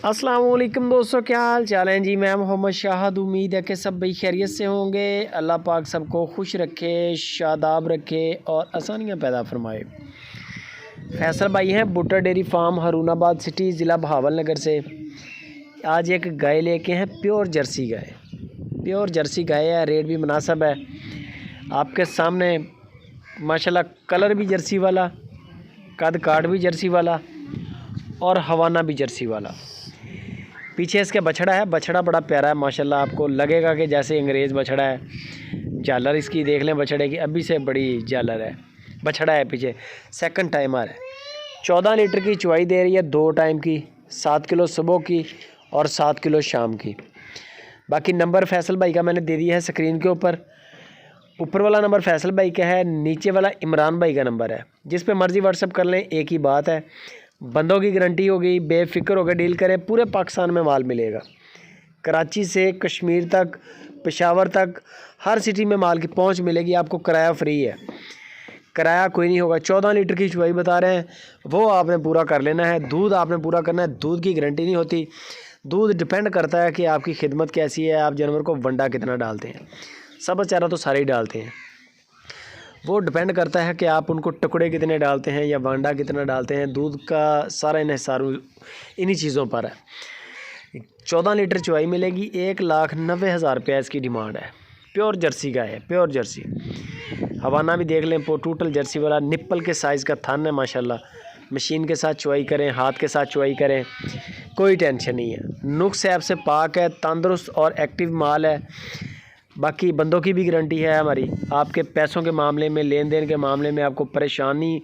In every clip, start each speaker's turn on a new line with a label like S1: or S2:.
S1: अस्सलाम वालेकुम दोस्तों, क्या हाल चाल है जी। मैं मोहम्मद शाहद, उम्मीद है कि सब भाई खैरियत से होंगे। अल्लाह पाक सबको खुश रखे, शादाब रखे और आसानियाँ पैदा फरमाए। फैसल भाई हैं बुट्टा डेयरी फार्म, हारूनाबाद सिटी, ज़िला बहावलनगर से। आज एक गाय लेके हैं, प्योर जर्सी गाय। प्योर जर्सी गाय है, रेट भी मुनासिब है। आपके सामने माशाल्लाह कलर भी जर्सी वाला, कद काट भी जर्सी वाला और हवाना भी जर्सी वाला। पीछे इसके बछड़ा है, बछड़ा बड़ा प्यारा है माशाल्लाह। आपको लगेगा कि जैसे अंग्रेज़ बछड़ा है। झालर इसकी देख लें बछड़े की, अभी से बड़ी झालर है। बछड़ा है पीछे, सेकंड टाइमर है। 14 लीटर की चुवाई दे रही है, 2 टाइम की, 7 किलो सुबह की और 7 किलो शाम की। बाकी नंबर फैसल भाई का मैंने दे दिया है स्क्रीन के ऊपर। ऊपर वाला नंबर फैसल भाई का है, नीचे वाला इमरान भाई का नंबर है। जिस पे मर्ज़ी व्हाट्सअप कर लें, एक ही बात है, बंदों की गारंटी होगी, बेफिक्र होकर डील करें। पूरे पाकिस्तान में माल मिलेगा, कराची से कश्मीर तक, पेशावर तक, हर सिटी में माल की पहुंच मिलेगी आपको। किराया फ्री है, किराया कोई नहीं होगा। 14 लीटर की चुवाई बता रहे हैं, वो आपने पूरा कर लेना है। दूध आपने पूरा करना है, दूध की गारंटी नहीं होती। दूध डिपेंड करता है कि आपकी खिदमत कैसी है, आप जानवर को वंडा कितना डालते हैं। सब चारा तो सारे ही डालते हैं, वो डिपेंड करता है कि आप उनको टुकड़े कितने डालते हैं या वांडा कितना डालते हैं। दूध का सारा इन्हिसार इन्हीं चीज़ों पर है। 14 लीटर चुवाई मिलेगी, 1,90,000 रुपया इसकी डिमांड है। प्योर जर्सी का है, प्योर जर्सी। हवाना भी देख लें, टोटल जर्सी वाला, निप्पल के साइज़ का थन है माशाल्लाह। मशीन के साथ चुवाई करें, हाथ के साथ चुवाई करें, कोई टेंशन नहीं है। नुक्स ऐप से पाक है, तंदुरुस्त और एक्टिव माल है। बाकी बंदों की भी गारंटी है हमारी। आपके पैसों के मामले में, लेन देन के मामले में आपको परेशानी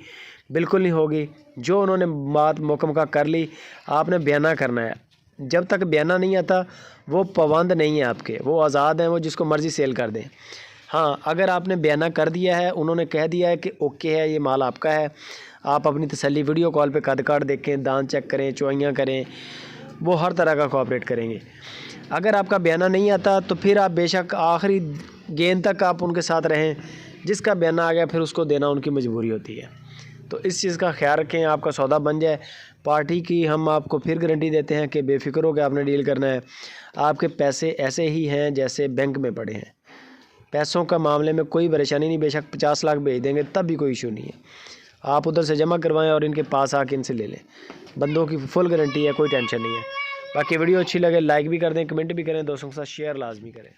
S1: बिल्कुल नहीं होगी। जो उन्होंने बात मुकम्मल कर ली, आपने बयाना करना है। जब तक बयाना नहीं आता वो पाबंद नहीं है आपके, वो आज़ाद हैं, वो जिसको मर्ज़ी सेल कर दें। हाँ, अगर आपने बयाना कर दिया है, उन्होंने कह दिया है कि ओके है, ये माल आपका है, आप अपनी तसल्ली वीडियो कॉल पे कद काट देखें, दांत चेक करें, चुवाइयाँ करें, वो हर तरह का कोऑपरेट करेंगे। अगर आपका बयाना नहीं आता तो फिर आप बेशक आखिरी गेंद तक आप उनके साथ रहें। जिसका बयाना आ गया फिर उसको देना उनकी मजबूरी होती है। तो इस चीज़ का ख्याल रखें, आपका सौदा बन जाए। पार्टी की हम आपको फिर गारंटी देते हैं कि बेफिक्र होकर आपने डील करना है। आपके पैसे ऐसे ही हैं जैसे बैंक में पड़े हैं। पैसों का मामले में कोई परेशानी नहीं, बेशक 50 लाख भेज देंगे तब भी कोई इशू नहीं है। आप उधर से जमा करवाएं और इनके पास आके इनसे ले लें। बंदों की फुल गारंटी है, कोई टेंशन नहीं है। बाकी वीडियो अच्छी लगे लाइक भी कर दें, कमेंट भी करें, दोस्तों के साथ शेयर लाजमी करें।